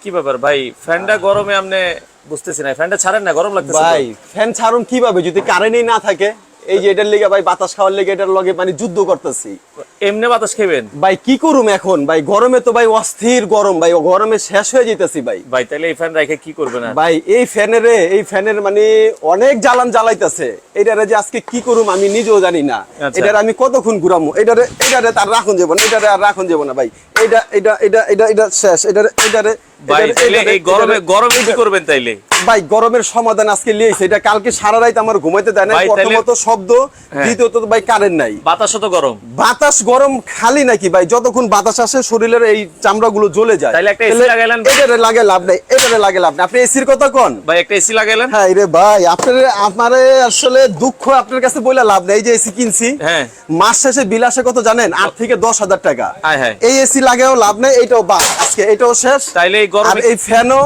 কি ব্যাপার ভাই, ফ্যানটা গরমে আপনি বুঝতেছি না, ফ্যানটা ছাড়েন না, গরম লাগতেছে ভাই ফ্যান ছাড়ুন কিভাবে যদি কারেন্টই না থাকে? এই যে এটার লেগে ভাই বাতাস খাওয়ার লেগে এটার লগে মানে যুদ্ধ করতেছি। এমনি বাতাস খাবেন ভাই কি করুম এখন ভাই, গরমে তো ভাই অস্থির গরম ভাই, গরমে শেষ হয়ে যাইতেছি ভাই। ভাই তাহলে এই ফ্যান রেখে কি করবেন? ভাই এই ফ্যানের মানে অনেক জ্বালান জ্বালাইতেছে, এটারে যে আজকে কি করুম আমি নিজেও জানি না। এটারে আমি কতক্ষণ ঘুরামু, এটারে তার রাখুন যাব না, এটারে আর রাখুন যাব না ভাই। এটা শেষ, এটারে ভাই এই গরমে কি করবেন তাইলে? ভাই গরমের সমাধান আজকে লিয়েছে, এটা কালকে সারা রাত আমার ঘুমাইতে দেয় না। প্রথমত শব্দ, দ্বিতীয়ত ভাই কারেন্ট নাই, বাতাসও তো গরম। বাতাস গরম খালি নাকি ভাই, যতক্ষণ বাতাস আসে শরীরের এই চামড়াগুলো জ্বলে যায়। তাইলে একটা এসি লাগাইলেন। এটারে লাগে লাভ নাই, এটারে লাগে লাভ নাই। আপনি এসির কথা কোন ভাই? একটা এসি লাগাইলেন। হ্যাঁ রে ভাই, আমারে আসলে দুঃখ আপনার কাছে বলে লাভ নাই। এই যে এসি কিনছি, হ্যাঁ, মাস শেষে বিল আসে কত জানেন? 8 থেকে 10,000 টাকা। এই এসি লাগাও লাভ নাই, এইটাও বাদ, আজকে এটাও শেষ। তাইলে এই গরমে এই ফ্যানও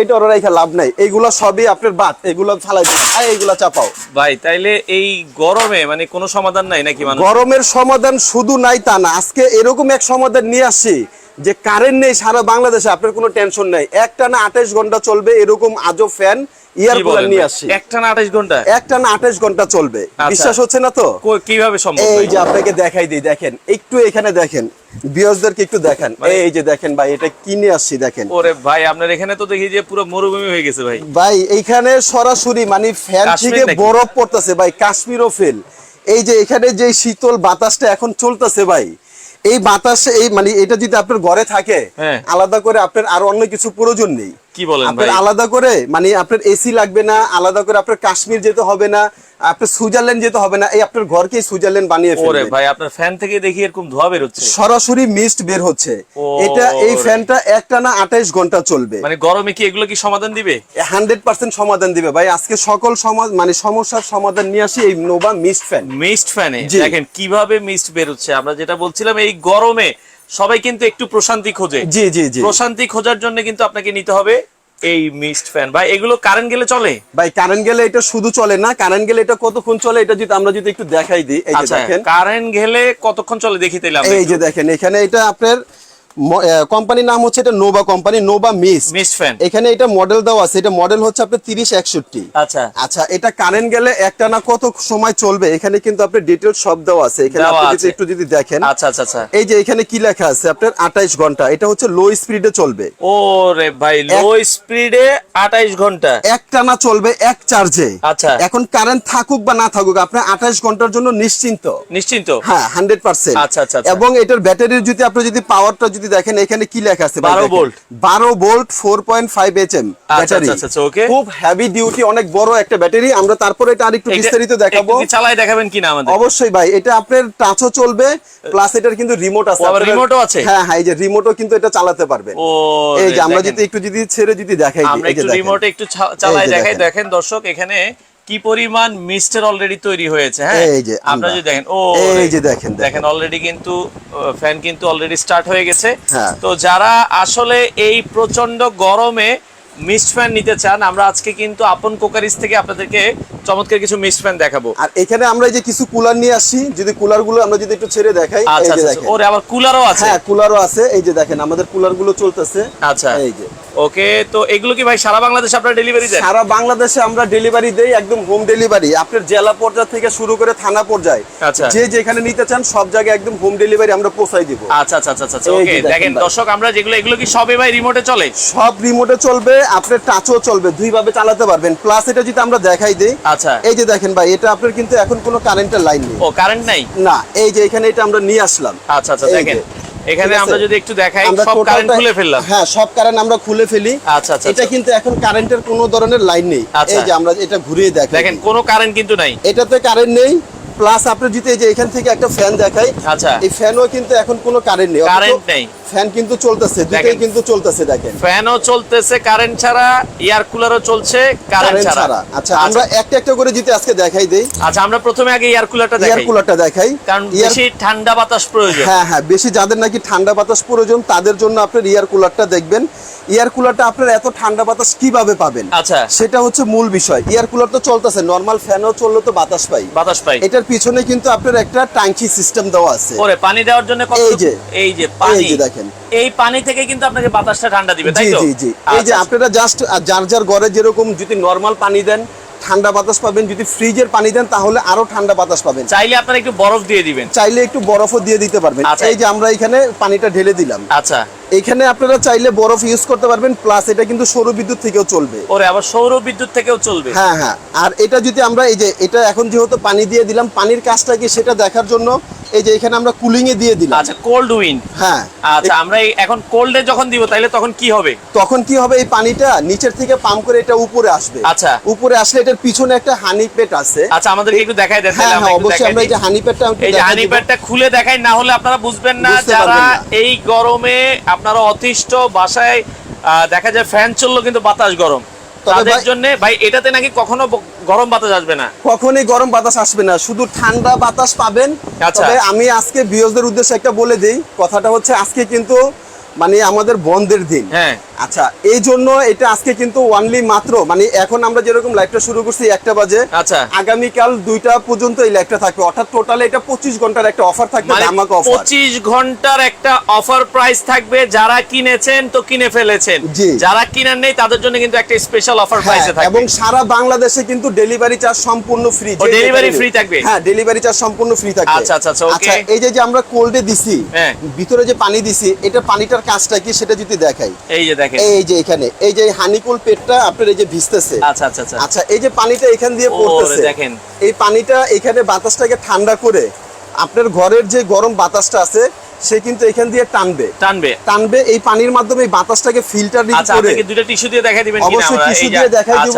এটাও রেখে লাভ নাই, এইগুলা সবই আপনার বাদ, এইগুলা ফালাই দিন, এইগুলা চাপাও। ভাই তাইলে এই গরমে মানে কোনো সমাধান নাই নাকি? মানে গরমের সমাধান শুধু নাই তা না, আজকে এরকম এক সমাধান নিয়ে আসি যে কারেন্ট নেই সারা বাংলাদেশে, আপনার কোনো টেনশন নাই, একটানা 28 ঘন্টা চলবে এরকম আজব ফ্যান ইয়ার কুলার নিয়ে আসি। একটানা 28 ঘন্টা? একটানা 28 ঘন্টা চলবে। বিশ্বাস হচ্ছে না তো? কিভাবে সম্ভব? এই যে আপনাকে দেখাই দিই, দেখেন একটু, এখানে দেখেন, ভিউয়ারদেরকে একটু দেখেন, এই যে দেখেন ভাই, এটা কিনে আসছি দেখেন। ওরে ভাই আপনার এখানে তো দেখি যে পুরো মরুভূমি হয়ে গেছে ভাই। ভাই এইখানে সরাসরি মানে ফ্যান থেকে বরফ পড়তেছে ভাই, কাশ্মীরও ফেল। এই যে এখানে যে শীতল বাতাসটা এখন চলতেছে ভাই, এই বাতাসে এই মানে এটা যদি আপনার ঘরে থাকে, আলাদা করে আপনার আর অন্য কিছু প্রয়োজন নেই। কি বলেন ভাই? আলাদা করে মানে আপনার এসি লাগবে না, আলাদা করে আপনার কাশ্মীর যেতে হবে না, আপনার সুইজারল্যান্ড যেতে হবে না, এই আপনার ঘরকেই সুইজারল্যান্ড বানিয়ে ফেলবে। ওরে ভাই আপনার ফ্যান থেকে দেখি এরকম ধোঁয়া বের হচ্ছে, সরাসরি মিস্ট বের হচ্ছে। এটা এই ফ্যানটা একটানা 28 ঘন্টা চলবে। মানে গরমে কি এগুলো কি সমাধান দিবে? 100% সমাধান দিবে ভাই। আজকে সকল মানে সমস্যার সমাধান নিয়ে আসি এই নোভা মিস্ট ফ্যান। মিস্ট ফ্যানে দেখেন কিভাবে মিস্ট বের হচ্ছে। আমরা যেটা বলছিলাম, এই গরমে সবাই কিন্তু একটু প্রশান্তি খোঁজে। জি জি জি, প্রশান্তি খোঁজার জন্য কিন্তু আপনাকে নিতে হবে এই মিস্ট ফ্যান। ভাই এগুলো কারেন্ট গেলে চলে? ভাই কারেন্ট গেলে এটা শুধু চলে না, কারেন্ট গেলে এটা কতক্ষণ চলে এটা যদি আমরা একটু দেখাই দিই। এই যে দেখেন কারেন্ট গেলে কতক্ষণ চলে দেখি তাইলে। এই যে দেখেন এখানে এটা আপনার কোম্পানির নাম হচ্ছে এটা Nova company, Nova mist fan. এখানে এটা মডেল দেওয়া আছে, এটা মডেল হচ্ছে আপনার 3061। আচ্ছা আচ্ছা, এটা কারেন্ট গেলে একটানা কত সময় চলবে এখানে কিন্তু আপনার ডিটেইলস সব দেওয়া আছে। এখানে আপনি যদি একটু দেখেন, আচ্ছা আচ্ছা আচ্ছা, এই যে এখানে কি লেখা আছে আপনার 28 ঘন্টা, এটা হচ্ছে লো স্পিডে চলবে। ওরে ভাই লো স্পিডে 28 ঘন্টা একটানা চলবে এক চার্জে। আচ্ছা, এখন কারেন্ট থাকুক বা না থাকুক আপনার 28 ঘন্টার জন্য নিশ্চিন্ত। হ্যাঁ 100%। আচ্ছা আচ্ছা, এবং এটার ব্যাটারির যদি আপনি পাওয়ারটা যদি দেখেন, এখানে কি লেখা আছে 12 ভোল্ট 4.5 HM ব্যাটারি। খুব হেভি ডিউটি, অনেক বড় একটা ব্যাটারি। আমরা তারপরে এটা আরেকটু বিস্তারিত দেখাবো। একটু চালাই দেখাবেন কিনা আমাদের? অবশ্যই ভাই, এটা আপনার টাচও চলবে, প্লাস এটার কিন্তু রিমোট আছে। রিমোটও আছে? হ্যাঁ হ্যাঁ, এই যে রিমোটও কিন্তু এটা চালাতে পারবেন। এই যে আমরা একটু ছেড়ে দেখাই দিই, আমরা একটু রিমোটে একটু চালাই দেখাই। দেখেন দর্শক, এখানে কি পরিমাণ মিস্টার অলরেডি তৈরি হয়েছে। হ্যাঁ এই যে আপনারা যদি দেখেন, এই যে দেখেন অলরেডি কিন্তু ফ্যান কিন্তু অলরেডি স্টার্ট হয়ে গেছে। তো যারা আসলে এই প্রচন্ড গরমে মিস্ট ফ্যান নিতে চান, আমরা আজকে কিন্তু আপন কোকারিজ থেকে আপনাদেরকে চমৎকার কিছু মিস্ট ফ্যান দেখাবো। আর এখানে আমরা যে কিছু কুলার নিয়ে আসি, যদি কুলারগুলো আমরা যদি একটু ছেড়ে দেখাই। এই যে দেখেন, ওরে আবার কুলারও আছে? হ্যাঁ কুলারও আছে। এই যে দেখেন আমাদের কুলারগুলো চলতেছে। আচ্ছা, এই যে ওকে। তো এগুলো কি ভাই সারা বাংলাদেশে আপনারা ডেলিভারি দেন? সারা বাংলাদেশে আমরা ডেলিভারি দেই, একদম হোম ডেলিভারি। আপনার জেলা পর্যায় থেকে শুরু করে থানা পর্যায়ে যে যেখানে নিতে চান সব জায়গায় একদম হোম ডেলিভারি আমরা পৌঁছাই দিব। আচ্ছা আচ্ছা আচ্ছা, ওকে। দেখেন দর্শক, আমরা এগুলো কি সবই ভাই রিমোটে চলে? সব রিমোটে চলবে, আপনার টাচও চলবে, দুই ভাবে চালাতে পারবেন। প্লাস এটা যদি আমরা দেখাই দেই, আচ্ছা এই যে দেখেন ভাই, এটা আপনার কিন্তু এখন কোনো কারেন্টের লাইন নেই। ও কারেন্ট নাই না, এই যে এখানে এটা আমরা নিয়ে আসলাম। আচ্ছা আচ্ছা, দেখেন এখানে আমরা যদি একটু দেখাই, সব কারেন্ট খুলে ফেললাম। হ্যাঁ সব কারেন্ট আমরা খুলে ফেলি। আচ্ছা আচ্ছা, এটা কিন্তু এখন কারেন্টের কোনো ধরনের লাইন নেই। এই যে আমরা এটা ঘুরিয়ে দেখাই, দেখেন কোনো কারেন্ট কিন্তু নাই, এটাতে কারেন্ট নেই। প্লাস আপনি যদি এই যে এখান থেকে একটা ফ্যান দেখাই, আচ্ছা এই ফ্যানও কিন্তু এখন কোনো কারেন্ট নেই, ফ্যান কিন্তু চলতেছে, দুটোই কিন্তু চলতেছে। দেখেন ফ্যানও চলতেছে কারেন্ট ছাড়া, এয়ার কুলারও চলছে কারেন্ট ছাড়া। আচ্ছা আমরা একটা করে যদি আজকে দেখাই দেই। আচ্ছা আমরা প্রথমে আগে এয়ার কুলারটা দেখাই, কারণ বেশি ঠান্ডা বাতাস প্রয়োজন। হ্যাঁ হ্যাঁ, বেশি যাদের নাকি ঠান্ডা বাতাস প্রয়োজন তাদের জন্য আপনার এয়ার কুলারটা দেখবেন। এয়ার কুলারটা আপনারা এত ঠান্ডা বাতাস কিভাবে পাবেন? আচ্ছা, সেটা হচ্ছে মূল বিষয়। এয়ার কুলার তো চলতেছে, নরমাল ফ্যানও চললে তো বাতাস পাই। এটার পিছনে কিন্তু আপনার একটা ট্যাঙ্কি সিস্টেম দেওয়া আছে ওরে পানি দেওয়ার জন্য। এই যে পানি, এই যে দেখেন, এই পানি থেকে কিন্তু আপনাকে বাতাসটা ঠান্ডা দিবে, তাই তো? জি জি। এই যে আপনারা জাস্ট যার যার ঘরে যেরকম যদি নরমাল পানি দেন ঠান্ডা বাতাস পাবেন, যদি ফ্রিজের পানি দেন তাহলে আরো ঠান্ডা বাতাস পাবেন। চাইলে আপনারা একটু বরফ দিয়ে দিবেন, চাইলে একটু বরফও দিয়ে দিতে পারবেন। এই যে আমরা এখানে পানিটা ঢেলে দিলাম। আচ্ছা, এখানে আপনারা চাইলে বরফ ইউজ করতে পারবেন, প্লাস এটা কিন্তু সৌর বিদ্যুৎ থেকেও চলবে। ওরে আবার সৌর বিদ্যুৎ থেকেও চলবে? হ্যাঁ হ্যাঁ। আর এটা যদি আমরা এই যে এটা এখন যেহেতু পানি দিয়ে দিলাম, পানির কাজটা কি সেটা দেখার জন্য এই যে এখানে আমরা কুলিং এ দিয়ে দিলাম। আচ্ছা, কোল্ড উইন্ড। হ্যাঁ, আচ্ছা, আমরা এখন কোল্ডে যখন দিব তাহলে তখন কি হবে? তখন কি হবে, এই পানিটা নিচের থেকে পাম্প করে এটা উপরে আসবে। আচ্ছা, উপরে আসলে এটার পিছনে একটা হানি পেট আছে। আচ্ছা, আমাদেরকে একটু দেখাই দেন। হ্যাঁ হ্যাঁ, অবশ্যই আমরা এই যে হানি পেটটা, এই যে হানি পেটটা খুলে দেখাই, না হলে আপনারা বুঝবেন না। যারা এই গরমে আপনারা অতিষ্ঠ, বাসায় দেখা যায় ফ্যান চললো কিন্তু বাতাস গরম, তাদের জন্য ভাই এটাতে নাকি কখনো গরম বাতাস আসবে না? কখনোই গরম বাতাস আসবে না, শুধু ঠান্ডা বাতাস পাবেন। তবে আমি আজকে ভিউয়ারদের উদ্দেশ্যে একটা বলে দেই, কথাটা হচ্ছে আজকে কিন্তু মানে আমাদের বন্ধের দিন। হ্যাঁ, আচ্ছা, এই জন্য এটা আজকে কিন্তু ওয়ানলি মাত্র মানে এখন আমরা যেরকম লাইভটা শুরু করছি 1টা বাজে, আচ্ছা, আগামীকাল 2টা পর্যন্ত এই লাইভটা থাকবে, অর্থাৎ টোটালে এটা 25 ঘন্টার একটা অফার থাকবে, ধামাকা অফার। 25 ঘন্টার একটা অফার প্রাইস থাকবে। যারা কিনেছেন তো কিনে ফেলেছেন, যারা কিনেন নেই তাদের জন্য কিন্তু একটা স্পেশাল অফার প্রাইসে থাকবে। এবং সারা বাংলাদেশে কিন্তু ডেলিভারি চার্জ সম্পূর্ণ ফ্রি। ডেলিভারি ফ্রি থাকবে? হ্যাঁ, ডেলিভারি চার্জ সম্পূর্ণ ফ্রি থাকবে। আচ্ছা আচ্ছা আচ্ছা, ওকে। এই যে আমরা কোল্ডে দিছি, ভিতরে যে পানি দিছি, এটা পানিটার কাজটা কি সেটা যদি দেখাই, এই যে দেখেন, এই যে এখানে এই যে হানিকুল পেটটা আপনার এই যে ভিজতেছে। আচ্ছা আচ্ছা আচ্ছা আচ্ছা, এই যে পানিটা এখান দিয়ে পড়তেছে, দেখেন এই পানিটা এখানে বাতাসটাকে ঠান্ডা করে আপনার ঘরের যে গরম বাতাসটা আছে সে কিন্তু এখান দিয়ে টানবে এই পানির মাধ্যমে এই বাতাসটাকে ফিল্টার করে। আচ্ছা, আপনি কি দুটো টিস্যু দিয়ে দেখাই দিবেন কিনা? অবশ্যই টিস্যু দিয়ে দেখাই দিব।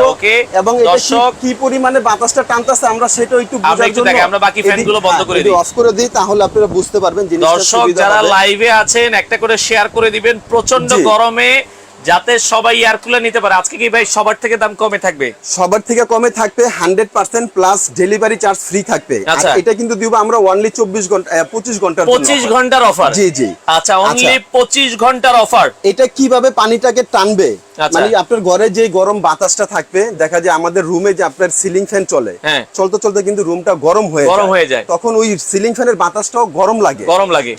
এবং এটা কি পরিমাণে বাতাসটা টানতেছে আমরা সেটাও একটু বোঝার জন্য আমরা বাকি ফ্যানগুলো বন্ধ করে দিই, অফ করে দিই, তাহলে আপনারা বুঝতে পারবেন জিনিসটা। দর্শক যারা লাইভে আছেন একটা করে শেয়ার করে দিবেন, প্রচন্ড গরমে যাতে সবাই এয়ার কুলার নিতে পারে। আজকে কি ভাই সবার থেকে দাম কমে থাকবে? সবার থেকে কমে থাকবে 100% প্লাস ডেলিভারি চার্জ ফ্রি থাকবে। আচ্ছা, এটা কিন্তু দিব আমরা অনলি 25 ঘন্টার অফার। জি জি। আচ্ছা, অনলি 25 ঘন্টার অফার। এটা কিভাবে পানিটাকে টানবে, মানে আপনার ঘরে যে গরম বাতাসটা থাকবে, দেখা যায় আমাদের রুমে যে আপনার সিলিং ফ্যান চলে, চলতে চলতে কিন্তু রুমটা গরম হয়ে যায়, তখন ওই সিলিং ফ্যানের বাতাসটাও গরম লাগে।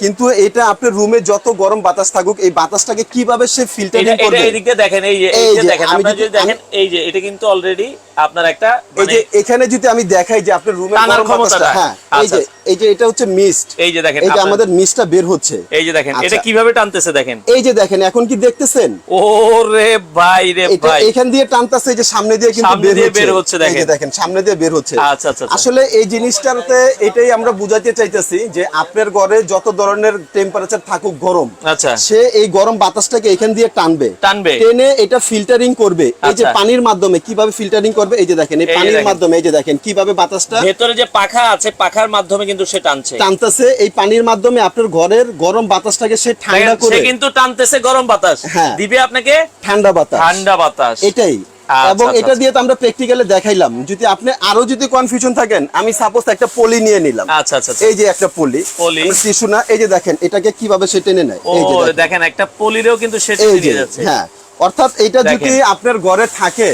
কিন্তু এটা আপনার রুমে যত গরম বাতাস থাকুক, এই বাতাসটাকে কিভাবে সে ফিল্টারিং করবে। এই দিকটা দেখেন, এই যে দেখেন, আপনারা যদি দেখেন এই যে এটা কিন্তু অলরেডি আপনার একটা এই যে এখানে যদি আমি দেখাই যে আপনার রুমের গরম বাতাসটা, হ্যাঁ, এই যে এটা হচ্ছে মিস্ট, এই যে দেখেন, এই যে আমাদের মিস্টটা বের হচ্ছে, এই যে দেখেন এটা কিভাবে টানতেছে দেখেন, এই যে দেখেন, এখন কি দেখতেছেন? ওরে ভাই রে ভাই, এখান দিয়ে টানতেছে, এই যে সামনে দিয়ে কিন্তু বের হচ্ছে, দেখেন সামনে দিয়ে বের হচ্ছে। আচ্ছা আচ্ছা, আসলে এই জিনিসটাতে এটাই আমরা বুঝাতে চাইতেছি যে আপনার ঘরে যত ধরনের টেম্পারেচার থাকুক গরম, আচ্ছা, সে এই গরম বাতাসটাকে এখান দিয়ে টানবে, টেনে এটা ফিল্টারিং করবে। এই যে পানির মাধ্যমে কিভাবে ফিল্টারিং করবে, এই যে দেখেন এই পানির মাধ্যমে, এই যে দেখেন কিভাবে বাতাসটা ভেতরে যে পাখা আছে, পাখার মাধ্যমে কিন্তু সে টানতেছে, এই পানির মাধ্যমে আপনার ঘরের গরম বাতাসটাকে সে ঠান্ডা করে, সে কিন্তু টানতেছে গরম বাতাস, দিবে আপনাকে ঠান্ডা বাতাস। এটাই। এবং এটা দিয়ে তো আমরা প্র্যাকটিক্যালি দেখাইলাম। যদি আপনি আরো যদি কনফিউশন থাকেন, আমি সাপোজ একটা পলি নিয়ে নিলাম। আচ্ছা আচ্ছা, এই যে একটা পলি টিস্যু না, এই যে দেখেন এটাকে কিভাবে সে টেনে নেয়, এই যে দেখেন একটা পলিরেও কিন্তু সে টেনে নিয়ে যাচ্ছে। হ্যাঁ, অর্থাৎ এটা যদি আপনার ঘরে থাকে,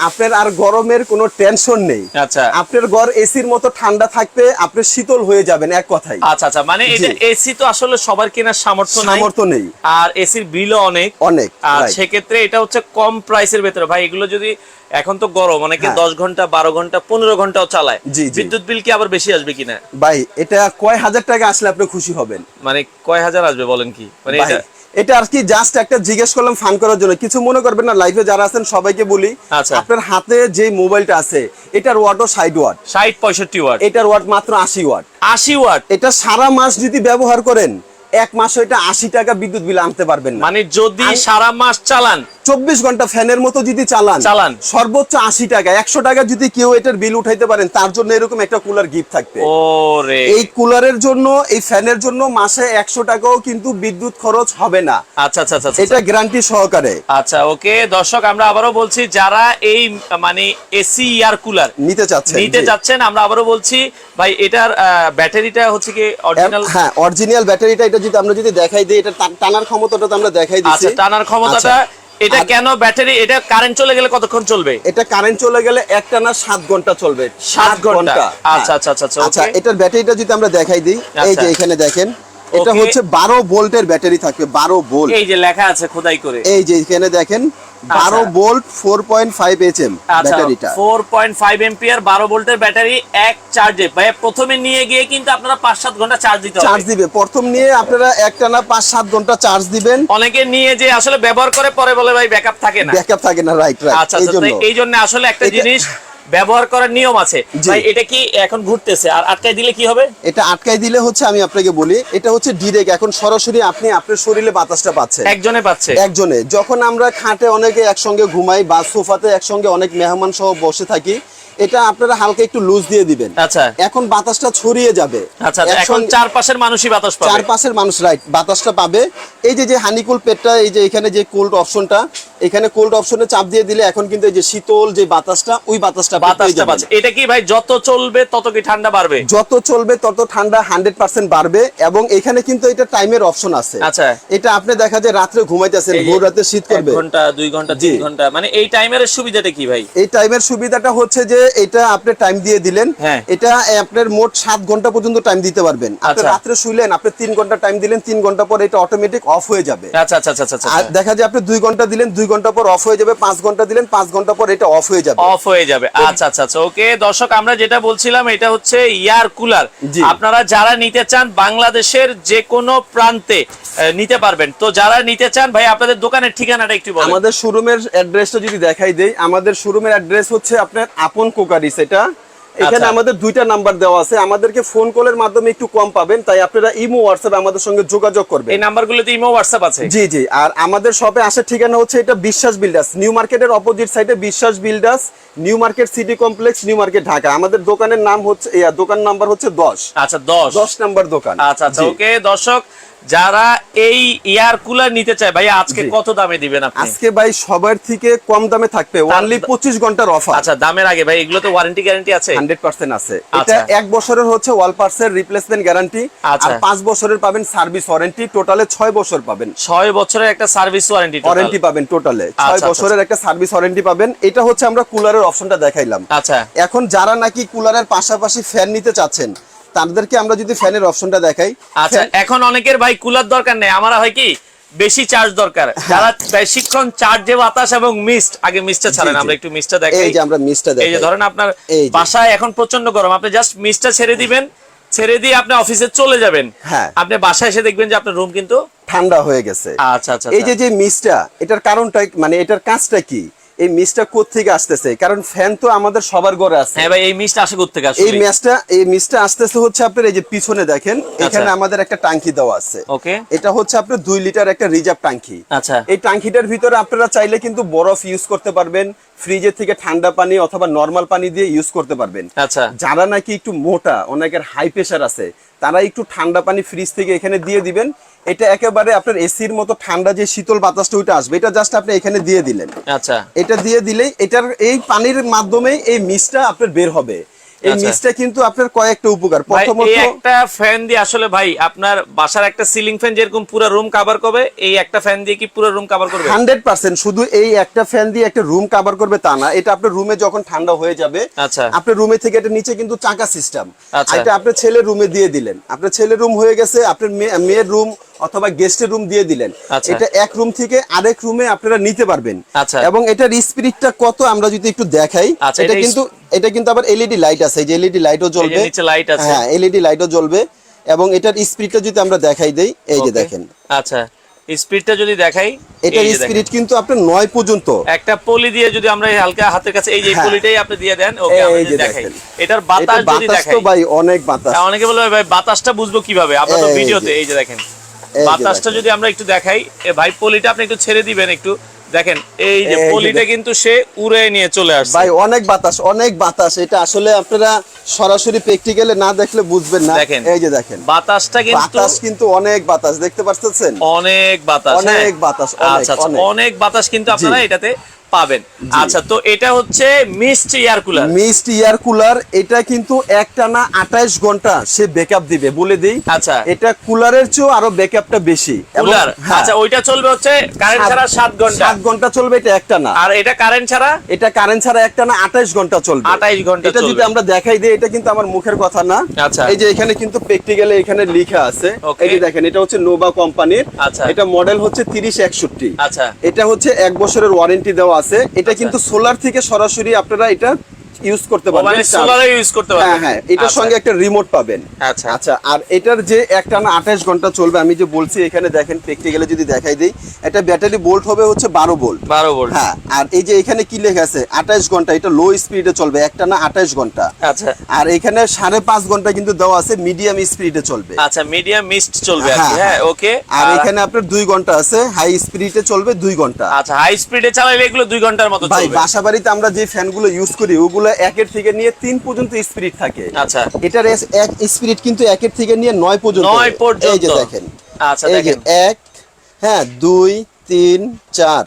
আপনার আর গরমের কোনো টেনশন নেই। আচ্ছা, আপনার ঘর এসির মতো ঠান্ডা থাকবে, আপনি শীতল হয়ে যাবেন এক কথায়। আচ্ছা আচ্ছা, মানে এটা এসি তো আসলে সবার কেনার সামর্থ্য নেই, আর এসির বিলও অনেক। আর সেক্ষেত্রে এটা হচ্ছে কম প্রাইসের ভেতরে। ভাই এগুলো যদি এখন তো গরম, অনেকে 10 ঘন্টা 12 ঘন্টা 15 ঘন্টাও চালায়, বিদ্যুৎ বিল কি আবার বেশি আসবে কিনা? ভাই এটা কয় হাজার টাকা আসলে আপনি খুশি হবেন? মানে কয় হাজার আসবে বলেন কি? মানে এটা আর কি জাস্ট একটা জিজ্ঞেস করলাম ফান করার জন্য, কিছু মনে করবেন না। লাইভে যারা আছেন সবাইকে বলি, আপনার হাতে যে মোবাইলটা আছে এটার ওয়াটও 60 ওয়াট, 65 ওয়াট, এটার ওয়াট মাত্র 80 ওয়াট। এটা সারা মাস যদি ব্যবহার করেন, এক মাসে এটা 80 টাকা বিদ্যুৎ বিল আনতে পারবেন না। মানে যদি সারা মাস চালান, 24 ঘন্টা ফ্যানের মতো যদি চালান সর্বোচ্চ 80 টাকা। 100 টাকা যদি কেউ এটার বিল উঠাইতে পারেন, তার জন্য এরকম একটা কুলার গিফট থাকবে। এই কুলারের জন্য, এই ফ্যানের জন্য মাসে 100 টাকাও কিন্তু বিদ্যুৎ খরচ হবে না। আচ্ছা আচ্ছা আচ্ছা, এটা গ্যারান্টি সহকারে। আচ্ছা ওকে দর্শক, আমরা আবারও বলছি যারা এই মানে এসি এয়ার কুলার নিতে চাচ্ছেন, আমরা আবারও বলছি ভাই এটার ব্যাটারিটা হচ্ছে কি অরিজিনাল? হ্যাঁ, অরিজিনাল ব্যাটারিটা। এটা যদি আমরা দেখাই দিই, এটা টানার ক্ষমতাটা তো আমরা দেখাই দিচ্ছি। আচ্ছা, টানার ক্ষমতাটা এটা কেন ব্যাটারি, এটা কারেন্ট চলে গেলে কতক্ষণ চলবে? এটা কারেন্ট চলে গেলে একটানা 7 ঘন্টা চলবে। 7 ঘন্টা। আচ্ছা আচ্ছা আচ্ছা আচ্ছা, এটার ব্যাটারিটা যদি আমরা দেখাই দিই, এই যে এখানে দেখেন, এটা হচ্ছে 12 ভোল্টের ব্যাটারি থাকবে, 12 ভোল্ট। এই যে লেখা আছে খোদাই করে, এই যে এখানে দেখেন 12 ভোল্ট 4.5 এইচএম ব্যাটারিটা, 4.5 এম্পিয়ার 12 ভোল্টের ব্যাটারি এক চার্জে। ভাই প্রথমে নিয়ে গিয়ে কিন্তু আপনারা 5-7 ঘন্টা চার্জ দিতে হবে। চার্জ দিবে, প্রথম নিয়ে আপনারা একটানা 5-7 ঘন্টা চার্জ দিবেন। অনেকে নিয়ে যে আসলে ব্যবহার করে পরে বলে ভাই ব্যাকআপ থাকে না, ব্যাকআপ থাকে না, রাইট রাইট। আচ্ছা এই জন্য আসলে একটা জিনিস ব্যবহার করার নিয়ম আছে ভাই। এটা কি এখন ঘুরতেছে, আর আটকাই দিলে কি হবে? এটা আটকাই দিলে হচ্ছে, আমি আপনাকে বলি, এটা হচ্ছে ডিরেক্ট এখন সরাসরি আপনি আপনার শরীরে বাতাসটা পাচ্ছেন। একজনে পাচ্ছে, একজনে। যখন আমরা খাটে অনেকে একসঙ্গে ঘুমাই বা সোফাতে একসঙ্গে অনেক মেহমান সহ বসে থাকি, এটা আপনারা হালকা একটু লুজ দিয়ে দিবেন। আচ্ছা, এখন বাতাসটা ছড়িয়ে যাবে। আচ্ছা, এখন চারপাশের মানুষই বাতাস পাবে, চারপাশের মানুষ রাইট বাতাসটা পাবে। এই যে হানিকুল পেটটা, এই যে এখানে যে কোল্ড অপশনটা, এখানে কোল্ড অপশনে চাপ দিয়ে দিলে এখন কিন্তু এই যে শীতল যে বাতাসটা, ওই বাতাসটা পাচ্ছে। এটা কি ভাই যত চলবে তত কি ঠান্ডা বাড়বে? যত চলবে তত ঠান্ডা 100% বাড়বে। এবং এখানে কিন্তু এটা টাইমের অপশন আছে। আচ্ছা, এটা আপনি দেখা যায় রাত্রে ঘুমাইতেছেন, ভোর রাতে শীত করবে, 1 ঘন্টা 2 ঘন্টা 3 ঘন্টা, মানে এই টাইমের সুবিধাটা কি ভাই? এই টাইমের সুবিধাটা হচ্ছে যে এটা আপনি টাইম দিয়ে দিলেন, এটা আপনার মোট 7 ঘন্টা পর্যন্ত টাইম দিতে পারবেন। আপনি রাত্রে শুইলেন, আপনি 3 ঘন্টা টাইম দিলেন, 3 ঘন্টা পর এটা অটোমেটিক অফ হয়ে যাবে। আচ্ছা আচ্ছা আচ্ছা। আর দেখা যায় আপনি 2 ঘন্টা দিলেন, 2 ঘন্টা পর অফ হয়ে যাবে, 5 ঘন্টা দিলেন, 5 ঘন্টা পর এটা অফ হয়ে যাবে, আচ্ছা আচ্ছা আচ্ছা। ওকে দর্শক, আমরা যেটা বলছিলাম এটা হচ্ছে এয়ার কুলার। আপনারা যারা নিতে চান বাংলাদেশের যে কোনো প্রান্তে নিতে পারবেন। তো যারা নিতে চান ভাই, আপনাদের দোকানের ঠিকানাটা একটু বলেন। আমাদের শোরুমের অ্যাড্রেসটা যদি দেখাই দেই, আমাদের শোরুমের অ্যাড্রেস হচ্ছে আপনার আপন কোকারিস। এটা এখানে আমাদের 2টা নাম্বার দেওয়া আছে। আমাদেরকে ফোন কলের মাধ্যমে একটু কম পাবেন, তাই আপনারা ইমো হোয়াটসঅ্যাপ আমাদের সঙ্গে যোগাযোগ করবেন। এই নাম্বারগুলোতে ইমো হোয়াটসঅ্যাপ আছে? জি জি। আর আমাদের শপে আসার ঠিকানা হচ্ছে এটা বিশ্বাস বিল্ডার্স, নিউ মার্কেটের অপোজিট সাইডে বিশ্বাস builders, new Market City complex, New Market, Dhaka. আমাদের দোকানের নাম হচ্ছে, দোকান নাম্বার হচ্ছে 10। আচ্ছা, 10 নাম্বার দোকান। আচ্ছা আচ্ছা। ওকে দর্শক, যারা এই এয়ার কুলার নিতে চায় ভাই, আজকে কত দামে দিবেন আপনি? আজকে ভাই সবার থেকে কম দামে থাকবে, অনলি 25 ঘন্টার অফার। আচ্ছা, দামের আগে ভাই এগুলোতে ওয়ারেন্টি গ্যারান্টি আছে? 100% আছে। এটা 1 বছরের হচ্ছে ওয়াল পার্টসের রিপ্লেসমেন্ট গ্যারান্টি, আর 5 বছরের পাবেন সার্ভিস ওয়ারেন্টি, টোটালে 6 বছর পাবেন। 6 বছরের একটা সার্ভিস ওয়ারেন্টি পাবেন, টোটালে 6 বছরের একটা সার্ভিস ওয়ারেন্টি পাবেন। এটা হচ্ছে আমরা কুলারের অপশনটা দেখাইলাম। আচ্ছা, এখন যারা নাকি কুলারের পাশাপাশি ফ্যান নিতে চাচ্ছেন, তাদেরকে আমরা যদি ফ্যানের অপশনটা দেখাই। আচ্ছা, এখন অনেকের ভাই কুলার দরকার নেই, আমার হয় কি বেশি চার্জ দরকার, যারা বেশিক্ষণ চার্জে বাতাস এবং মিস্ট, আগে মিস্টটা ছাড়েন, আমরা একটু মিস্টটা দেখাই। এই যে আমরা মিস্টটা দেখাই। এই যে ধরেন আপনার বাসায় এখন প্রচন্ড গরম, আপনি জাস্ট মিস্টটা ছেড়ে দিবেন, ছেড়ে দিয়ে আপনি অফিসে চলে যাবেন, আপনি বাসায় এসে দেখবেন যে আপনার রুম কিন্তু ঠান্ডা হয়ে গেছে। আচ্ছা আচ্ছা। এই যে মিস্টটা, এটার কারণটা মানে এটার কাজটা কি? এই মিস্টটা কোথা থেকে আসতেছে? কারণ ফ্যান তো আমাদের সবার ঘরে আছে। হ্যাঁ ভাই, এই মিস্ট আসে কোথা থেকে? এই মিস্টটা আসতেছে হচ্ছে আপনার এই যে পিছনে দেখেন, এখানে আমাদের একটা ট্যাঙ্কি দেওয়া আছে। ওকে, এটা হচ্ছে আপনার 2 লিটার একটা রিজার্ভ ট্যাঙ্কি। আচ্ছা, এই ট্যাঙ্কিটার ভিতরে আপনারা চাইলে কিন্তু বরফ ইউজ করতে পারবেন, ফ্রিজের থেকে ঠান্ডা পানি অথবা নরমাল পানি দিয়ে ইউজ করতে পারবেন। আচ্ছা, যারা নাকি একটু মোটা, অনেকের হাই প্রেসার আছে, তারা একটু ঠান্ডা পানি ফ্রিজ থেকে এখানে দিয়ে দিবেন। এটা একেবারে আপনার এসির মতো ঠান্ডা যে শীতল বাতাসটা ওইটা আসবে, এটা জাস্ট আপনি এখানে দিয়ে দিলেন। আচ্ছা, এটা দিয়ে দিলেই এটার এই পানির মাধ্যমে এই মিস্টটা আপনার বের হবে। এই মিস্টটা কিন্তু আপনার কয়েকটা উপকার। প্রথমত, এই একটা ফ্যান দিয়ে আসলে ভাই আপনার বাসার একটা সিলিং ফ্যান যেরকম পুরো রুম কভার করবে, এই একটা ফ্যান দিয়ে কি পুরো রুম কভার করবে? 100%। শুধু এই একটা ফ্যান দিয়ে একটা রুম কভার করবে তা না, এটা আপনার রুমে যখন ঠান্ডা হয়ে যাবে, আপনার রুমে থেকে এটা নিচে কিন্তু চাকা সিস্টেম, এটা আপনার ছেলের রুমে দিয়ে দিলেন, আপনার ছেলের রুম হয়ে গেছে, আপনার মেয়ের রুম অথবা গেস্টের রুম দিয়ে দিলেন। এটা এক রুম থেকে আরেক রুমে আপনারা নিতে পারবেন। এবং এটার স্পিরিটটা কত আমরা যদি একটু দেখাই, এটা কিন্তু আবার এলইডি লাইট আছে, এই যে এলইডি লাইটও জ্বলবে, হ্যাঁ এলইডি লাইটও জ্বলবে। এবং এটার স্পিরিটটা যদি আমরা দেখাই দেই, এই যে দেখেন। আচ্ছা, স্পিডটা যদি দেখাই, এটার স্পিরিট কিন্তু আপনার 9 পর্যন্ত। একটা পলি দিয়ে যদি আমরা হালকা হাতের কাছে এই যে পলিটাই আপনি দিয়ে দেন, ওকে আমরা যদি দেখাই, এটার বাতাস যদি দেখাই, তো ভাই অনেক বাতাস। অনেকে বলে ভাই বাতাসটা বুঝবো কিভাবে? আমরা তো ভিডিওতে এই যে দেখেন বাতাসটা যদি আমরা একটু দেখাই, ভাই পলিটা আপনি একটু ছেড়ে দিবেন, একটু দেখেন এই যে পলিটা কিন্তু সে উড়ে নিয়ে চলে আসছে। ভাই অনেক বাতাস, অনেক বাতাস। এটা আসলে আপনারা সরাসরি প্র্যাকটিক্যালে না দেখলে বুঝবেন না। এই যে দেখেন বাতাসটা কিন্তু অনেক বাতাস দেখতে পাচ্ছেন, অনেক বাতাস, অনেক বাতাস। আচ্ছা, অনেক বাতাস কিন্তু আপনারা এটাতে পাবেন। আচ্ছা, তো এটা হচ্ছে mist air cooler. Mist air cooler, এটা কিন্তু একটানা 28 ঘন্টা সে ব্যাকআপ দিবে বলে দেই। আচ্ছা, এটা কুলারের চেয়েও আরো ব্যাকআপটা বেশি। কুলার, আচ্ছা, ওইটা চলবে হচ্ছে কারেন্ট ছাড়া 7 ঘন্টা। 7 ঘন্টা চলবে এটা একটানা। আর এটা কারেন্ট ছাড়া? এটা কারেন্ট ছাড়া একটানা 28 ঘন্টা চলবে। 28 ঘন্টা এটা যদি আমরা দেখাই দিই, এটা কিন্তু আমার মুখের কথা না। আচ্ছা, এই যে এখানে কিন্তু প্র্যাকটিক্যালি এখানে লেখা আছে। এই যে দেখেন, এটা হচ্ছে নোভা কোম্পানির। আচ্ছা, এটা মডেল হচ্ছে 3061। আচ্ছা, এটা হচ্ছে 1 বছরের ওয়ারেন্টি দেওয়া আছে। এটা কিন্তু সোলার থেকে সরাসরি আপনারা এটা ইউজ করতে পারবেন, মানে সোলারে ইউজ করতে পারবেন। হ্যাঁ, এটার সঙ্গে একটা রিমোট পাবেন। আচ্ছা, আচ্ছা, আর এটার যে একটানা 28 ঘন্টা চলবে, আমি যে বলছি এখানে দেখেন প্র্যাকটিক্যালি যদি দেখাই দেই, এটা ব্যাটারি ভোল্ট হবে হচ্ছে 12 ভোল্ট। 12 ভোল্ট, হ্যাঁ। আর এই যে এখানে কি লেখা আছে 28 ঘন্টা, এটা লো স্পিডে চলবে, একটানা 28 ঘন্টা। আচ্ছা, আর এখানে 5.5 ঘন্টা কিন্তু দেওয়া আছে মিডিয়াম স্পিডে চলবে। আচ্ছা, মিডিয়াম মিস্ট চলবে আর কি। হ্যাঁ, ওকে। আর এখানে আপনার 2 ঘন্টা আছে, হাই স্পিডে চলবে 2 ঘন্টা। আচ্ছা, হাই স্পিডে চালালে এগুলো 2 ঘন্টার মতো ভাই, চলবে। বাসাবাড়িতে আমরা যে ফ্যানগুলো ইউজ করি ওগুলো 1 থেকে নিয়ে 3 পর্যন্ত স্পিড থাকে। আচ্ছা, এটার এক স্পিড কিন্তু 1 থেকে নিয়ে 9 পর্যন্ত। 9 পর্যন্ত। এই যে দেখেন, আচ্ছা, এই যে দেখেন 1, হ্যাঁ 2, 3, 4।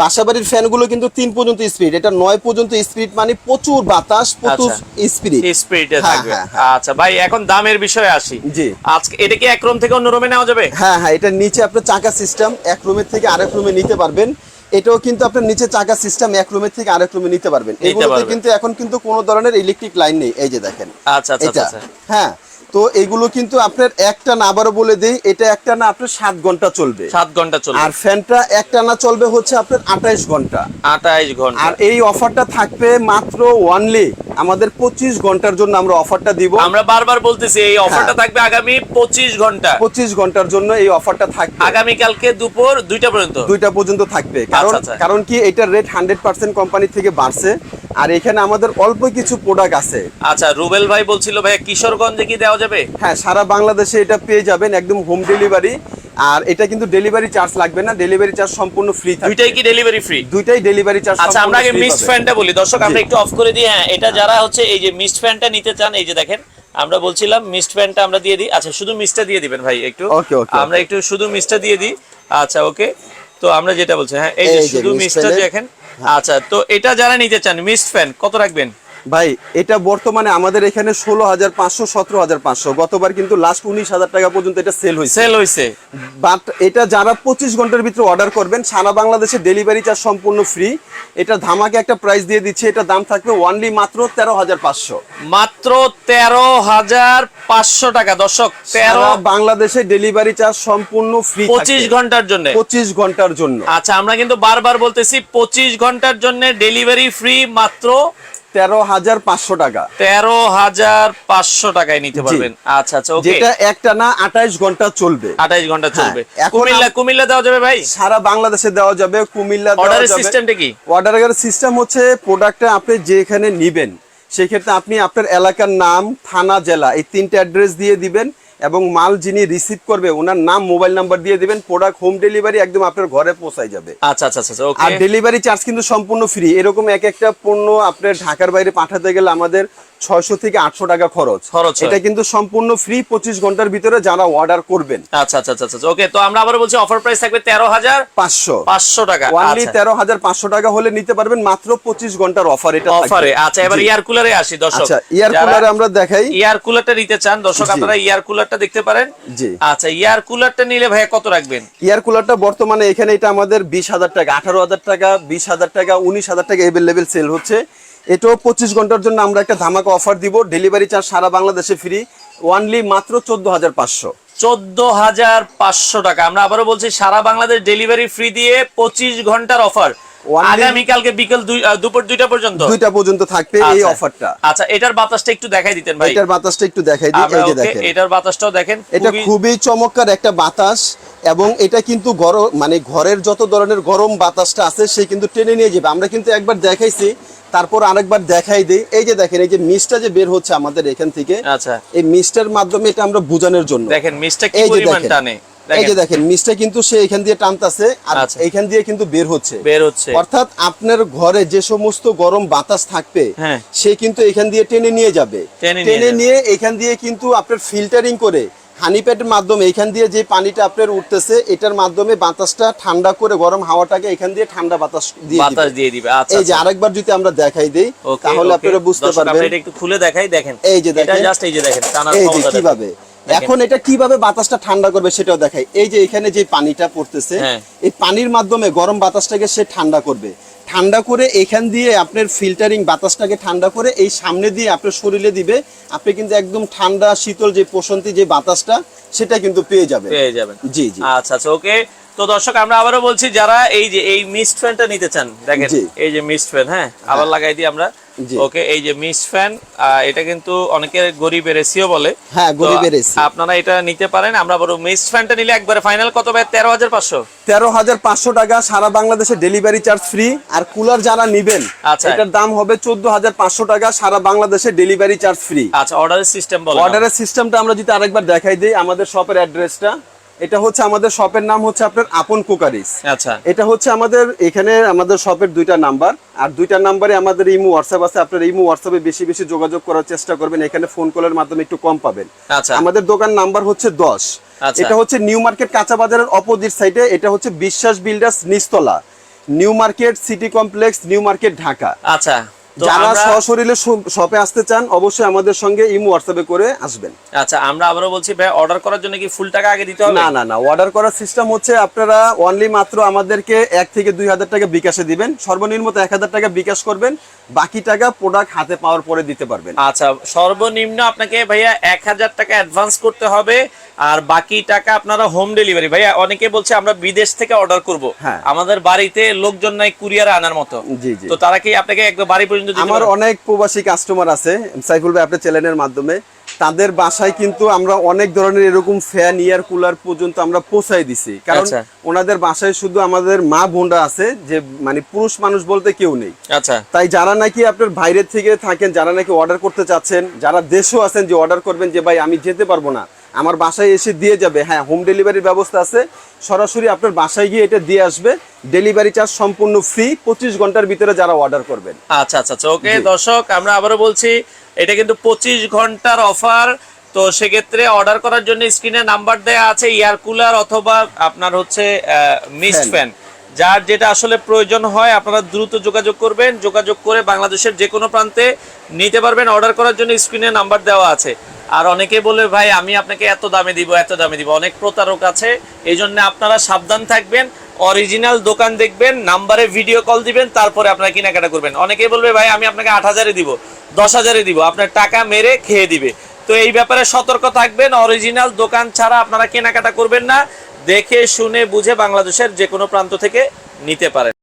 বাসাবাড়ির ফ্যানগুলো কিন্তু 3 পর্যন্ত স্পিড, এটা 9 পর্যন্ত স্পিড, মানে প্রচুর বাতাস, প্রচুর স্পিডে থাকবে। আচ্ছা ভাই, এখন দামের বিষয়ে আসি। জি, আজকে এটা কি এক রুম থেকে অন্য রুমে নেওয়া যাবে? হ্যাঁ, এটা নিচে আপনার চাকা সিস্টেম, এক রুমের থেকে আরেক রুমে নিতে পারবেন। এটাও কিন্তু আপনার নিচে চাকা সিস্টেম, এক রুমের থেকে আরেক রুমে নিতে পারবেন। এগুলোতে কিন্তু এখন কিন্তু কোনো ধরনের ইলেকট্রিক লাইন নেই। এই যে দেখেন, আচ্ছা, আচ্ছা, হ্যাঁ। তো এগুলো কিন্তু আপনার একটা না, আবারও বলে দেই, এটা একটা না আপনার 7 ঘন্টা চলবে। 7 ঘন্টা চলবে। আর ফ্যানটা একটা না চলবে হচ্ছে আপনার 28 ঘন্টা। 28 ঘন্টা। আর এই অফারটা থাকবে মাত্র অনলি আমাদের 25 ঘন্টার জন্য আমরা অফারটা দিব। আমরা বারবার বলতেছি এই অফারটা থাকবে আগামী 25 ঘন্টা। 25 ঘন্টার জন্য এই অফারটা থাকবে। আগামী কালকে দুপুর 2টা পর্যন্ত। 2টা পর্যন্ত থাকবে। কারণ কি, এটার রেট 100% কোম্পানি থেকে বাড়ছে। আর এখানে আমাদের অল্প কিছু প্রোডাক্ট আছে। আচ্ছা, রুবেল ভাই বলছিল ভাই কিশোরগঞ্জে কি দেওয়া যাবে? হ্যাঁ, সারা বাংলাদেশে এটা পেয়ে যাবেন, একদম হোম ডেলিভারি। আর এটা কিন্তু ডেলিভারি চার্জ লাগবে না, ডেলিভারি চার্জ সম্পূর্ণ ফ্রি থাকবে। দুইটাই কি ডেলিভারি ফ্রি? দুইটাই ডেলিভারি চার্জ। আচ্ছা, আমরা আগে মিস্ট ফ্যানটা বলি দর্শক, আমরা একটু অফ করে দিই। হ্যাঁ, এটা যারা হচ্ছে এই যে মিস্ট ফ্যানটা নিতে চান, এই যে দেখেন আমরা বলছিলাম মিস্ট ফ্যানটা আমরা দিয়ে দিই। আচ্ছা, শুধু মিস্টটা দিয়ে দিবেন ভাই একটু। আমরা একটু শুধু মিস্টটা দিয়ে দিই। আচ্ছা, ওকে। তো আমরা যেটা বলছি, হ্যাঁ, এই যে শুধু মিস্টটা দেখেন। আচ্ছা, তো এটা যারা নিতে চান মিস্ট ফ্যান কত রাখবেন? ভাই, এটা বর্তমানে আমাদের এখানে 16,500, 17,500। গতবার কিন্তু লাস্ট 19,000 টাকা পর্যন্ত এটা সেল হয়েছে। বাট এটা যারা 25 ঘন্টার ভিতরে অর্ডার করবেন, সারা বাংলাদেশে ডেলিভারি চার্জ সম্পূর্ণ ফ্রি। এটা ধামাকে একটা প্রাইস দিয়ে দিচ্ছে। এটা দাম থাকবে অনলি মাত্র 13,500। মাত্র 13,500 টাকা দর্শক। বাংলাদেশে ডেলিভারি চার্জ সম্পূর্ণ ফ্রি 25 ঘন্টার জন্য। 25 ঘন্টার জন্য। আচ্ছা, আমরা কিন্তু বারবার বলতেছি 25 ঘন্টার জন্য ডেলিভারি ফ্রি, মাত্র 13,500 টাকা। 13,500 টাকায় নিতে পারবেন। আচ্ছা, আচ্ছা, ওকে। যেটা একটা না 28 ঘন্টা চলবে। 28 ঘন্টা চলবে। কুমিল্লা দেওয়া যাবে ভাই? সারা বাংলাদেশে দেওয়া যাবে। কুমিল্লা অর্ডারের সিস্টেমটা কি? অর্ডারের সিস্টেম হচ্ছে প্রোডাক্টটা আপনি যেখানে নেবেন সেই ক্ষেত্রে আপনি আপনার এলাকার নাম, থানা, জেলা, এই 3টে অ্যাড্রেস দিয়ে দিবেন এবং মাল যিনি রিসিভ করবে ওনার নাম, মোবাইল নাম্বার দিয়ে দিবেন। প্রোডাক্ট হোম ডেলিভারি একদম আপনার ঘরে পৌঁছায় যাবে। আচ্ছা, আচ্ছা, আচ্ছা, ওকে। আর ডেলিভারি চার্জ কিন্তু সম্পূর্ণ ফ্রি। এরকম এক একটা পণ্য আপনার ঢাকার বাইরে পাঠাতে গেলে আমাদের 600 থেকে 800 টাকা খরচ। এটা কিন্তু সম্পূর্ণ ফ্রি 25 ঘন্টার ভিতরে যারা অর্ডার করবেন। আচ্ছা, আচ্ছা, আচ্ছা, ওকে। তো আমরা আবার বলছি অফার প্রাইস থাকবে 13,500 টাকা। অনলি 13,500 টাকা হলে নিতে পারবেন মাত্র 25 ঘন্টার অফার। এটা অফারে। আচ্ছা, এবার এয়ার কুলারে আসি দর্শক। আচ্ছা, এয়ার কুলারে আমরা দেখাই। এয়ার কুলারটা নিতে চান দর্শক, আপনারা এয়ার কুলারটা দেখতে পারেন। জি। আচ্ছা, এয়ার কুলারটা নিলে ভাই কত রাখবেন? এয়ার কুলারটা বর্তমানে এখানে এটা আমাদের 20,000 টাকা, 18,000 টাকা, 20,000 টাকা, 19,000 টাকা এভেলেবেল সেল হচ্ছে। এটাও 25 ঘন্টার জন্য আমরা একটা ধামাকা অফার দিব। ডেলিভারি চার্জ সারা বাংলাদেশে ফ্রি, অনলি মাত্র 14,500। 14,500 টাকা। আমরা আবারও বলছি সারা বাংলাদেশ ডেলিভারি ফ্রি দিয়ে 25 ঘন্টার অফার। আগামীকালকে বিকেল দুপুর 2টা পর্যন্ত। 2টা পর্যন্ত থাকবে এই অফারটা। আচ্ছা, এটার বাতাসটা একটু দেখাই দিতেন ভাই। এটার বাতাসটা একটু দেখাই দিই। এই যে দেখেন, এটার বাতাসটাও দেখেন। এটা খুবই চমৎকার একটা বাতাস এবং এটা কিন্তু গরম, মানে ঘরের যত ধরনের গরম বাতাসটা আছে সে কিন্তু টেনে নিয়ে যাবে। আমরা কিন্তু একবার দেখাইছি, তারপর আরেকবার দেখাই দিই। এই যে দেখেন, এই যে মিস্টটা যে বের হচ্ছে আমাদের এখান থেকে, আচ্ছা, এই মিস্টের মাধ্যমে এটা আমরা বোঝানোর জন্য দেখেন মিস্টটা কি পরিমাণ টানে। এই যে দেখেন, মিস্টটা কিন্তু সে এখান দিয়ে টানতাছে আর এখান দিয়ে কিন্তু বের হচ্ছে। অর্থাৎ আপনার ঘরে যে সমস্ত গরম বাতাস থাকবে সে কিন্তু এখান দিয়ে টেনে নিয়ে যাবে। টেনে নিয়ে এখান দিয়ে কিন্তু আপনার ফিল্টারিং করে হানি প্যাডের মাধ্যমে এখান দিয়ে যে পানিটা আপনার উঠতেছে এটার মাধ্যমে বাতাসটা ঠান্ডা করে গরম হাওয়াটাকে এখান দিয়ে ঠান্ডা বাতাস দিয়ে দিবে। আচ্ছা, এই যে আরেকবার যদি আমরা দেখাই দেই তাহলে আপনারা বুঝতে পারবেন। এটা একটু খুলে দেখাই, দেখেন এই যে দেখেন, এটা জাস্ট এই যে দেখেন টানার এই যে ক্ষমতা কিভাবে এখন এটা কিভাবে বাতাসটা ঠান্ডা করবে সেটাও দেখাই। এই যে এখানে যে পানিটা পড়তেছে এই পানির মাধ্যমে গরম বাতাসটাকে সে ঠান্ডা করবে, ঠান্ডা করে এখান দিয়ে আপনার ফিল্টারিং বাতাসটাকে ঠান্ডা করে এই সামনে দিয়ে আপনার শরীরে দিবে। আপনি কিন্তু একদম ঠান্ডা শীতল যে প্রশান্তি যে বাতাসটা সেটা কিন্তু পেয়ে যাবেন। জি জি আচ্ছা আচ্ছা ওকে। তো দর্শক আমরা আবারও বলছি, যারা এই যে এই মিস্ট ফ্যানটা নিতে চান, দেখেন এই যে মিস্ট ফ্যান, হ্যাঁ আবার লাগাই দিই আমরা। ওকে, এই যে মিস্ট ফ্যান, এটা কিন্তু অনেকে গরিবের এসিও বলে। হ্যাঁ, গরিবের এসি। আপনারা এটা নিতে পারেন। আমরা বড় মিস্ট ফ্যানটা নিলে একবারে ফাইনাল কত ভাই? 13,500। 13,500 টাকা, সারা বাংলাদেশে ডেলিভারি চার্জ ফ্রি। আর কুলার যারা নেবেন এটার দাম হবে 14,500 টাকা, সারা বাংলাদেশে ডেলিভারি চার্জ ফ্রি। আচ্ছা, অর্ডারের সিস্টেম বলেন। অর্ডারের সিস্টেমটা আমরা যদি আরেকবার দেখাই দেই, আমাদের শপের অ্যাড্রেসটা এটা হচ্ছে, আমাদের শপের নাম হচ্ছে আপনার আপন কুকারিজ। আচ্ছা, এটা হচ্ছে আমাদের এখানে আমাদের শপের 2টা নাম্বার, আর 2টা নাম্বারে আমাদের ইমো হোয়াটসঅ্যাপ আছে। আপনার ইমো হোয়াটসঅ্যাপে বেশি বেশি যোগাযোগ করার চেষ্টা করবেন, এখানে ফোন কলের মাধ্যমে একটু কম পাবেন। আচ্ছা, আমাদের দোকান নাম্বার হচ্ছে 10। এটা হচ্ছে নিউ মার্কেট কাঁচা বাজারের অপোজিট সাইডে। এটা হচ্ছে বিশ্বাস বিল্ডার্স নিচতলা, New Market City complex, New Market, Dhaka. আচ্ছা, যারা সশরীরে শপে আসতে চান অবশ্যই আমাদের সঙ্গে ইমো হোয়াটসঅ্যাপে করে আসবেন। আচ্ছা, আমরা আবারও বলছি ভাই, অর্ডার করার জন্য কি ফুল টাকা আগে দিতে হবে? না না না, অর্ডার করার সিস্টেম হচ্ছে আপনারা অনলি মাত্র আমাদেরকে 1 থেকে 2,000 টাকা বিকাশে দিবেন। সর্বনিম্ন 1,000 টাকা বিকাশ করবেন, বাকি টাকা প্রোডাক্ট হাতে পাওয়ার পরে দিতে পারবেন। আচ্ছা, সর্বনিম্ন আপনাকে ভাইয়া 1,000 টাকা অ্যাডভান্স করতে হবে, আর বাকি টাকা আপনারা হোম ডেলিভারি। ভাইয়া অনেকে বলছে আমরা বিদেশ থেকে অর্ডার করব, আমাদের বাড়িতে লোকজন নাই কুরিয়ারে আনার মতো। জি জি, তো তারা কি আপনাকে একদম বাড়ি পর্যন্ত দিতে পারবে? আমার অনেক প্রবাসী কাস্টমার আছে সাইফুল ভাই আপনার চ্যানেলের মাধ্যমে, তাদের বাসায় কিন্তু আমরা অনেক ধরনের এরকম ফ্যান, এয়ার কুলার পর্যন্ত আমরা পৌঁছাই দিছি। কারণ ওনাদের বাসায় শুধু আমাদের মা বোনরা আছে, যে মানে পুরুষ মানুষ বলতে কেউ নেই। আচ্ছা, তাই যারা নাকি আপনার বাইরের থেকে থাকেন, যারা নাকি অর্ডার করতে চাচ্ছেন, যারা দেশেও আছেন যে অর্ডার করবেন যে ভাই আমি যেতে পারবো না, আমার বাসায় এসে দিয়ে যাবে, হ্যাঁ হোম ডেলিভারির ব্যবস্থা আছে। সরাসরি আপনার বাসায় গিয়ে এটা দিয়ে আসবে, ডেলিভারি চার্জ সম্পূর্ণ ফ্রি 25 ঘন্টার ভিতরে যারা অর্ডার করবেন। আচ্ছা আচ্ছা ওকে। দর্শক আমরা আবারও বলছি, এটা কিন্তু 25 ঘন্টার অফার। তো সেক্ষেত্রে অর্ডার করার জন্য স্ক্রিনে নাম্বার দেয়া আছে, এয়ার কুলার অথবা আপনার হচ্ছে মিস্ট ফ্যান, যার যেটা আসলে প্রয়োজন হয় আপনারা দ্রুত যোগাযোগ করবেন। যোগাযোগ করে বাংলাদেশের যে কোনো প্রান্তে নিতে পারবেন। অর্ডার করার জন্য স্ক্রিনে নাম্বার দেওয়া আছে। আর অনেকে বলে ভাই আমি আপনাকে এত দামে দিব, এত দামে দিব, অনেক প্রতারক আছে। এই জন্য আপনারা সাবধান থাকবেন, অরিজিনাল দোকান দেখবেন, নাম্বারে ভিডিও কল দিবেন, তারপরে আপনারা কেনাকাটা করবেন। অনেকেই বলবে ভাই আমি আপনাকে 8,000-এ দিব, 10,000-এ দিব, আপনার টাকা মেরে খেয়ে দিবে। তো এই ব্যাপারে সতর্ক থাকবেন, অরিজিনাল দোকান ছাড়া আপনারা কেনাকাটা করবেন না। দেখে শুনে বুঝে বাংলাদেশের যে কোনো প্রান্ত থেকে নিতে পারেন।